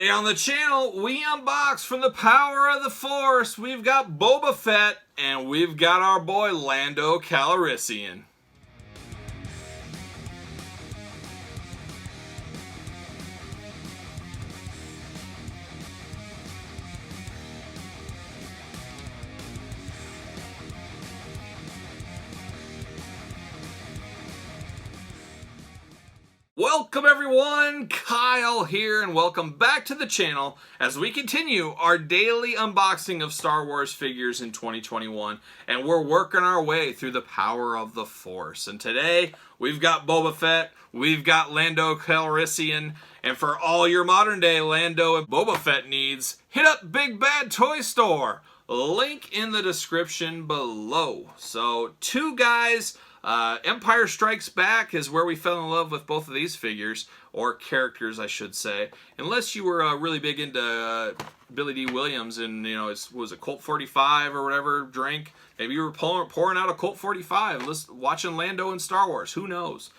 Hey, on the channel, we unbox from the power of the Force. We've got Boba Fett, and we've got our boy Lando Calrissian. Welcome everyone, Kyle here, and welcome back to the channel as we continue our daily unboxing of Star Wars figures in 2021, and we're working our way through the power of the Force. And today, we've got Boba Fett, we've got Lando Calrissian, and for all your modern day Lando and Boba Fett needs, hit up Big Bad Toy Store. Link in the description below. So, two guys. Empire Strikes Back is where we fell in love with both of these figures, or characters I should say, unless you were really big into Billy D. Williams and, you know, was it Colt 45 or whatever drink. Maybe you were pouring out a Colt 45 watching Lando in Star Wars, who knows.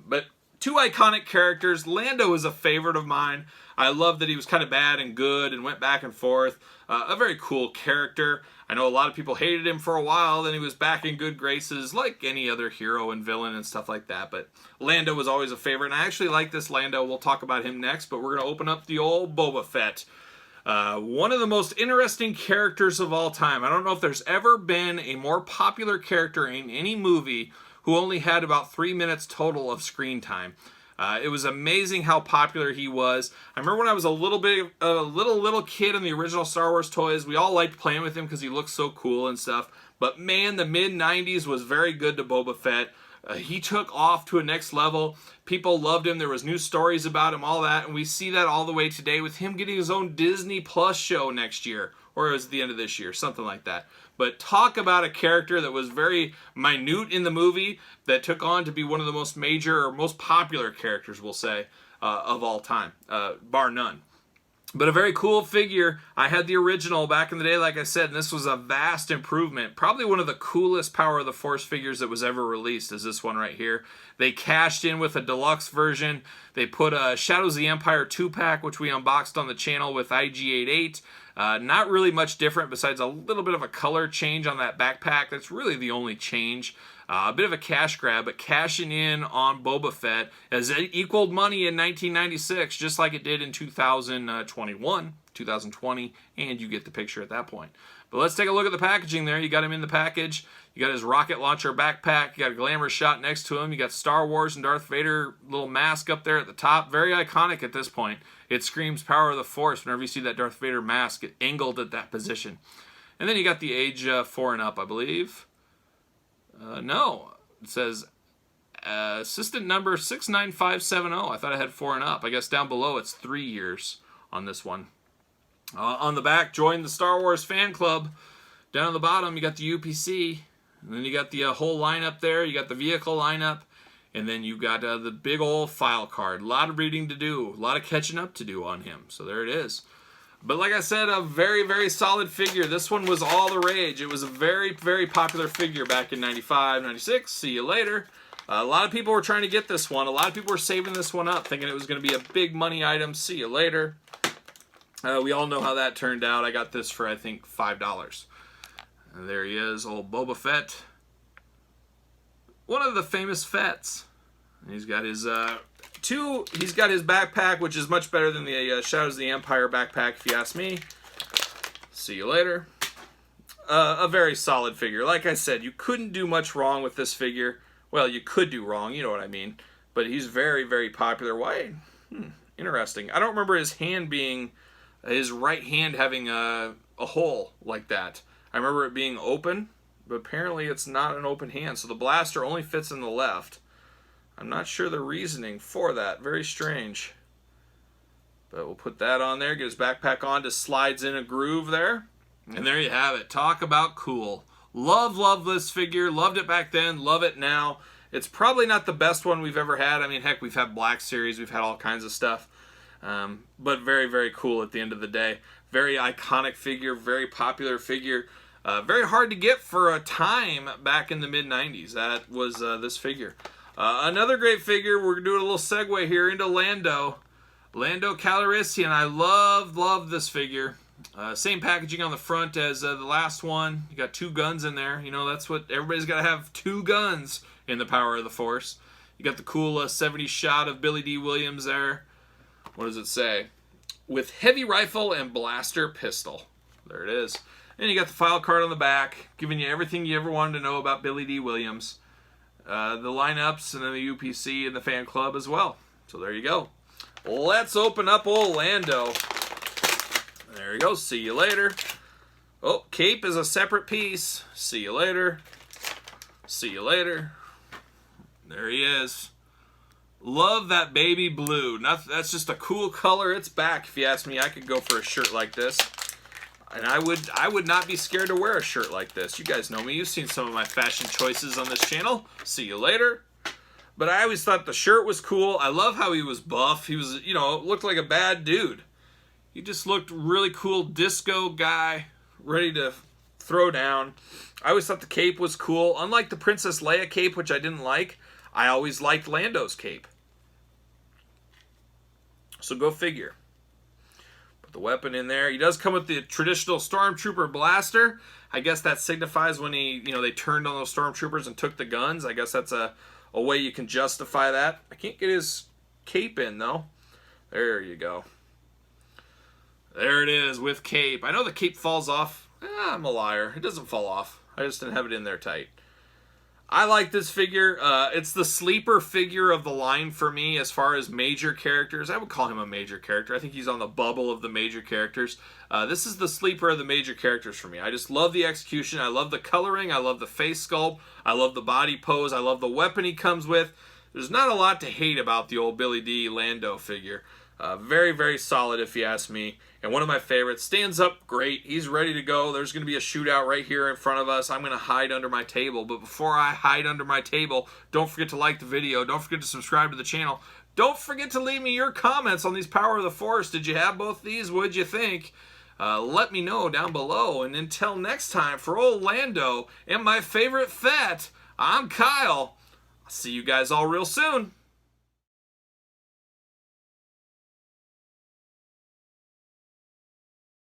But two iconic characters. Lando is a favorite of mine. I love that he was kind of bad and good and went back and forth. A very cool character. I know a lot of people hated him for a while, then he was back in good graces like any other hero and villain and stuff like that. But Lando was always a favorite, and I actually like this Lando. We'll talk about him next, but we're going to open up the old Boba Fett. One of the most interesting characters of all time. I don't know if there's ever been a more popular character in any movie who only had about 3 minutes total of screen time. It was amazing how popular he was. I remember when I was a little kid in the original Star Wars toys, we all liked playing with him because he looked so cool and stuff. But man, the mid-90s was very good to Boba Fett. He took off to a next level. People loved him. There was new stories about him, all that. And we see that all the way today with him getting his own Disney Plus show next year. Or it was the end of this year, something like that. But talk about a character that was very minute in the movie that took on to be one of the most major or most popular characters, we'll say, of all time, bar none. But a very cool figure. I had the original back in the day, like I said, and this was a vast improvement. Probably one of the coolest Power of the Force figures that was ever released is this one right here. They cashed in with a deluxe version. They put a Shadows of the Empire 2-pack, which we unboxed on the channel with IG-88. Not really much different besides a little bit of a color change on that backpack. That's really the only change. A bit of a cash grab, but cashing in on Boba Fett as it equaled money in 1996, just like it did in 2020, and you get the picture at that point. But let's take a look at the packaging there. You got him in the package. You got his rocket launcher backpack. You got a glamorous shot next to him. You got Star Wars and Darth Vader little mask up there at the top. Very iconic at this point. It screams Power of the Force whenever you see that Darth Vader mask angled at that position. And then you got the age 4 and up, I believe. No, it says assistant number 69570. I thought I had 4 and up. I guess down below it's 3 years on this one. On the back, join the Star Wars fan club. Down at the bottom, you got the UPC. And then you got the whole lineup there. You got the vehicle lineup. And then you got the big old file card. A lot of reading to do. A lot of catching up to do on him. So there it is. But like I said, a very, very solid figure. This one was all the rage. It was a very, very popular figure back in 95, 96. See you later. A lot of people were trying to get this one. A lot of people were saving this one up, thinking it was going to be a big money item. See you later. We all know how that turned out. I got this for, I think, $5. And there he is, old Boba Fett. One of the famous Fetts. He's got his he's got his backpack, which is much better than the Shadows of the Empire backpack, if you ask me. See you later. A very solid figure. Like I said, you couldn't do much wrong with this figure. Well, you could do wrong, you know what I mean. But he's very, very popular. Why? Interesting. I don't remember his hand being, his right hand having a hole like that. I remember it being open, but apparently it's not an open hand. So the blaster only fits in the left. I'm not sure the reasoning for that. Very strange. But we'll put that on there. Get his backpack on. Just slides in a groove there. And there you have it. Talk about cool. Love this figure. Loved it back then. Love it now. It's probably not the best one we've ever had. I mean, heck, we've had Black Series. We've had all kinds of stuff. But very, very cool at the end of the day. Very iconic figure. Very popular figure. Very hard to get for a time back in the mid-90s. That was this figure. Another great figure, we're doing a little segue here into Lando. Lando Calrissian. I love this figure. Same packaging on the front as the last one. You got 2 guns in there. You know, that's what everybody's got to have, 2 guns in the power of the Force. You got the cool 70s shot of Billy D. Williams there. What does it say? With heavy rifle and blaster pistol. There it is. And you got the file card on the back, giving you everything you ever wanted to know about Billy D. Williams. The lineups, and then the UPC and the fan club as well. So there you go. Let's open up old Lando. There you go. See you later. Oh, cape is a separate piece. See you later. See you later. There he is. Love that baby blue. That's just a cool color. It's back. If you ask me, I could go for a shirt like this. And I would not be scared to wear a shirt like this. You guys know me. You've seen some of my fashion choices on this channel. See you later. But I always thought the shirt was cool. I love how he was buff. He was, you know, looked like a bad dude. He just looked really cool, disco guy, ready to throw down. I always thought the cape was cool. Unlike the Princess Leia cape, which I didn't like, I always liked Lando's cape. So go figure. Put the weapon in there. He does come with the traditional Stormtrooper blaster. I guess that signifies when they turned on those Stormtroopers and took the guns. I guess that's a way you can justify that. I can't get his cape in, though. There you go. There it is with cape. I know the cape falls off. I'm a liar. It doesn't fall off. I just didn't have it in there tight. I like this figure. It's the sleeper figure of the line for me as far as major characters. I would call him a major character. I think he's on the bubble of the major characters. This is the sleeper of the major characters for me. I just love the execution. I love the coloring. I love the face sculpt. I love the body pose. I love the weapon he comes with. There's not a lot to hate about the old Billy D. Lando figure. Very, very solid if you ask me. And one of my favorites. Stands up great. He's ready to go. There's going to be a shootout right here in front of us. I'm going to hide under my table. But before I hide under my table, don't forget to like the video. Don't forget to subscribe to the channel. Don't forget to leave me your comments on these Power of the Force. Did you have both these? What did you think? Let me know down below. And until next time, for old Lando and my favorite Fett, I'm Kyle. I'll see you guys all real soon.